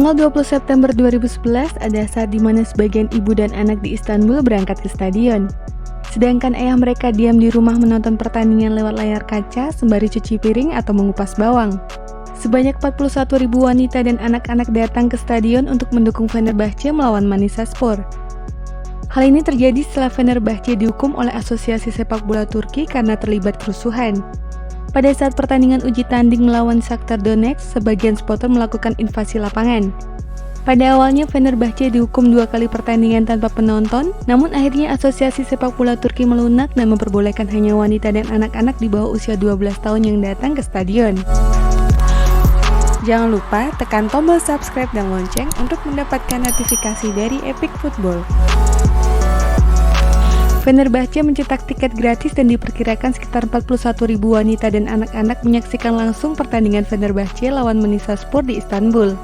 Tanggal 20 September 2011 ada saat di mana sebagian ibu dan anak di Istanbul berangkat ke stadion. Sedangkan ayah mereka diam di rumah menonton pertandingan lewat layar kaca sembari cuci piring atau mengupas bawang. Sebanyak 41.000 wanita dan anak-anak datang ke stadion untuk mendukung Fenerbahce melawan Manisaspor. Hal ini terjadi setelah Fenerbahce dihukum oleh Asosiasi Sepak Bola Turki karena terlibat kerusuhan. Pada saat pertandingan uji tanding melawan Shakhtar Donetsk, sebagian supporter melakukan invasi lapangan. Pada awalnya Fenerbahce dihukum 2 kali pertandingan tanpa penonton, namun akhirnya Asosiasi Sepak Bola Turki melunak dan memperbolehkan hanya wanita dan anak-anak di bawah usia 12 tahun yang datang ke stadion. Jangan lupa tekan tombol subscribe dan lonceng untuk mendapatkan notifikasi dari Epic Football. Fenerbahce mencetak tiket gratis dan diperkirakan sekitar 41.000 wanita dan anak-anak menyaksikan langsung pertandingan Fenerbahce lawan Manisaspor di Istanbul.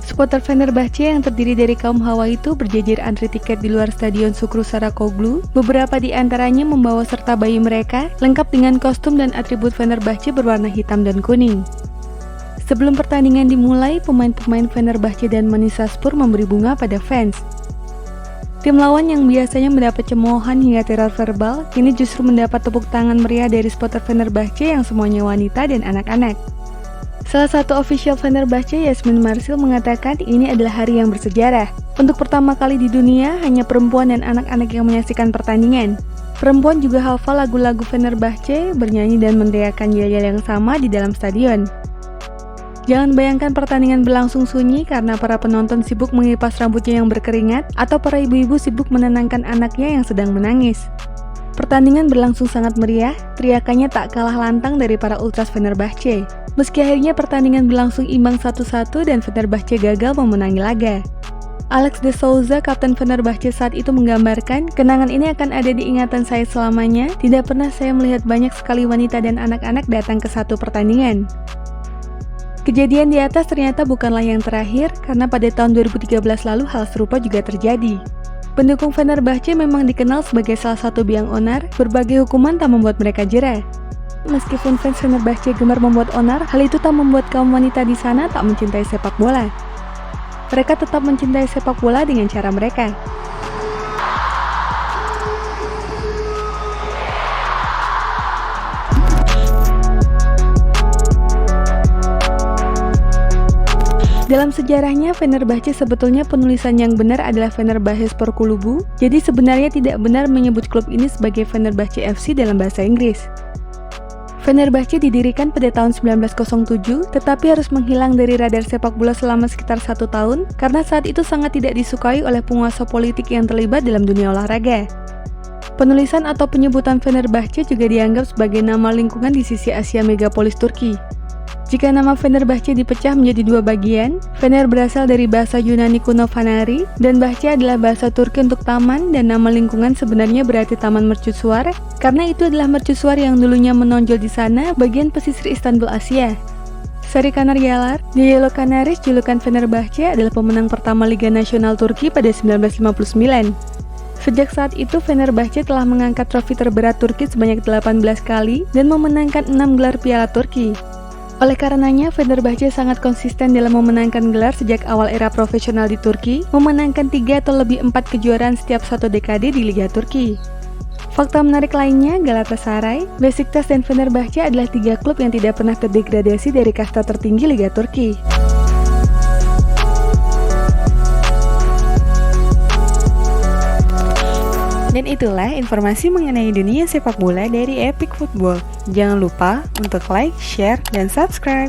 Supporter Fenerbahce yang terdiri dari kaum Hawa itu berjejer antri tiket di luar stadion Şükrü Saracoğlu. Beberapa di antaranya membawa serta bayi mereka, lengkap dengan kostum dan atribut Fenerbahce berwarna hitam dan kuning. Sebelum pertandingan dimulai, pemain-pemain Fenerbahce dan Manisaspor memberi bunga pada fans. Tim lawan yang biasanya mendapat cemoohan hingga teror verbal, kini justru mendapat tepuk tangan meriah dari supporter Fenerbahce yang semuanya wanita dan anak-anak. Salah satu official Fenerbahce, Yasmin Marsil, mengatakan ini adalah hari yang bersejarah. Untuk pertama kali di dunia, hanya perempuan dan anak-anak yang menyaksikan pertandingan. Perempuan juga hafal lagu-lagu Fenerbahce, bernyanyi dan meneriakkan yel-yel yang sama di dalam stadion. Jangan bayangkan pertandingan berlangsung sunyi karena para penonton sibuk mengipas rambutnya yang berkeringat atau para ibu-ibu sibuk menenangkan anaknya yang sedang menangis. Pertandingan berlangsung sangat meriah, teriakannya tak kalah lantang dari para ultras Fenerbahce. Meski akhirnya pertandingan berlangsung imbang 1-1 dan Fenerbahce gagal memenangi laga. Alex de Souza, kapten Fenerbahce saat itu menggambarkan, kenangan ini akan ada di ingatan saya selamanya, tidak pernah saya melihat banyak sekali wanita dan anak-anak datang ke satu pertandingan. Kejadian di atas ternyata bukanlah yang terakhir, karena pada tahun 2013 lalu hal serupa juga terjadi. Pendukung Fenerbahce memang dikenal sebagai salah satu biang onar, berbagai hukuman tak membuat mereka jera. Meskipun fans Fenerbahce gemar membuat onar, hal itu tak membuat kaum wanita di sana tak mencintai sepak bola. Mereka tetap mencintai sepak bola dengan cara mereka. Dalam sejarahnya, Fenerbahce sebetulnya penulisan yang benar adalah Fenerbahçespor Kulübü, jadi sebenarnya tidak benar menyebut klub ini sebagai Fenerbahce FC dalam bahasa Inggris. Fenerbahce didirikan pada tahun 1907, tetapi harus menghilang dari radar sepak bola selama sekitar 1 tahun, karena saat itu sangat tidak disukai oleh penguasa politik yang terlibat dalam dunia olahraga. Penulisan atau penyebutan Fenerbahce juga dianggap sebagai nama lingkungan di sisi Asia megapolis Turki. Jika nama Fenerbahce dipecah menjadi 2 bagian, Fener berasal dari bahasa Yunani kuno Fanari, dan Bahce adalah bahasa Turki untuk taman, dan nama lingkungan sebenarnya berarti Taman Mercusuar, karena itu adalah mercusuar yang dulunya menonjol di sana, bagian pesisir Istanbul, Asia. Sari Kanaryalar, The Yellow Canaries, julukan Fenerbahce, adalah pemenang pertama Liga Nasional Turki pada 1959. Sejak saat itu, Fenerbahce telah mengangkat trofi terberat Turki sebanyak 18 kali, dan memenangkan 6 gelar Piala Turki. Oleh karenanya, Fenerbahce sangat konsisten dalam memenangkan gelar sejak awal era profesional di Turki, memenangkan 3 atau lebih 4 kejuaraan setiap 1 dekade di Liga Turki. Fakta menarik lainnya, Galatasaray, Beşiktaş, dan Fenerbahce adalah 3 klub yang tidak pernah terdegradasi dari kasta tertinggi Liga Turki. Dan itulah informasi mengenai dunia sepak bola dari Epic Football. Jangan lupa untuk like, share, dan subscribe.